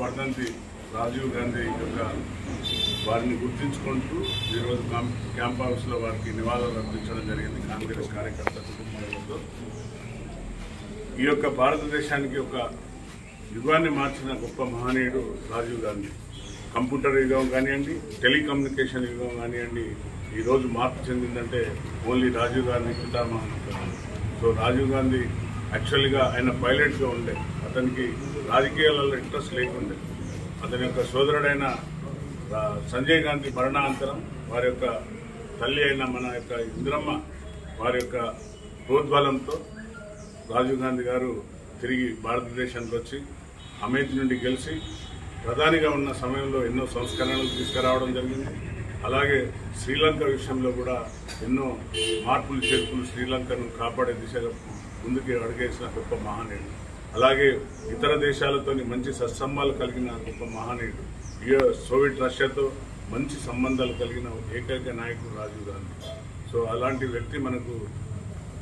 వర్ధంతి రాజీవ్ గాంధీ యొక్క వారిని గుర్తించుకుంటూ ఈరోజు క్యాంప్ హౌస్లో వారికి నివాళులు అర్పించడం జరిగింది. కాంగ్రెస్ కార్యకర్త కుటుంబాలతో ఈ యొక్క భారతదేశానికి ఒక యుగాన్ని మార్చిన గొప్ప మహనీయుడు రాజీవ్ గాంధీ. కంప్యూటర్ యుగం కానివ్వండి, టెలికమ్యూనికేషన్ యుగం కానివ్వండి, ఈరోజు మార్పు చెందిందంటే ఓన్లీ రాజీవ్ గాంధీ పితామహం. సో రాజీవ్ గాంధీ యాక్చువల్గా ఆయన పైలట్గా ఉండే, అతనికి రాజకీయాలలో ఇంట్రెస్ట్ లేకుండే. అతని యొక్క సోదరుడైన సంజయ్ గాంధీ మరణానంతరం వారి యొక్క తల్లి అయిన మన యొక్క ఇందిరమ్మ వారి యొక్క ప్రోద్బలంతో రాజీవ్ గాంధీ గారు తిరిగి భారతదేశానికి వచ్చి అమేథీ నుండి గెలిచి ప్రధానిగా ఉన్న సమయంలో ఎన్నో సంస్కరణలు తీసుకురావడం జరిగింది. అలాగే శ్రీలంక విషయంలో కూడా ఎన్నో మార్పులు చేర్పులు శ్రీలంకను కాపాడే దిశగా ముందుకు అడుగేసిన గొప్ప మహనీయుడు. అలాగే ఇతర దేశాలతోని మంచి సత్సంబాలు కలిగిన గొప్ప మహనీయుడు. సోవియట్ రష్యాతో మంచి సంబంధాలు కలిగిన ఏకైక నాయకుడు రాజీవ్ గాంధీ. సో అలాంటి వ్యక్తి మనకు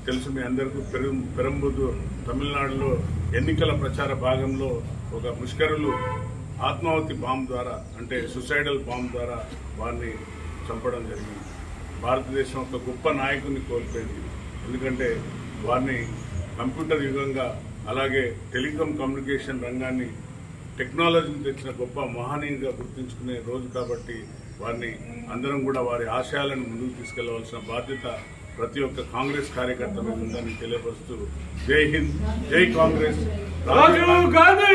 తెలుసు. మీ అందరికీ పెరంబుదూర్ తమిళనాడులో ఎన్నికల ప్రచార భాగంలో ఒక ముష్కరులు ఆత్మాహుతి బాంబు ద్వారా, అంటే సూసైడల్ బాంబు ద్వారా వారిని చంపడం జరిగింది. భారతదేశం ఒక గొప్ప నాయకుడిని కోల్పోయింది. ఎందుకంటే వారిని కంప్యూటర్ యుగంగా, అలాగే కమ్యూనికేషన్ రంగాన్ని టెక్నాలజీని తెచ్చిన గొప్ప మహనీయుడిగా గుర్తించుకునే రోజు కాబట్టి వారిని అందరం కూడా వారి ఆశయాలను ముందుకు తీసుకెళ్లవలసిన బాధ్యత ప్రతి ఒక్క కాంగ్రెస్ కార్యకర్త మీద ఉందని తెలియపరుస్తూ జై హింద్, జై కాంగ్రెస్. రాజీవ్ గాంధీ.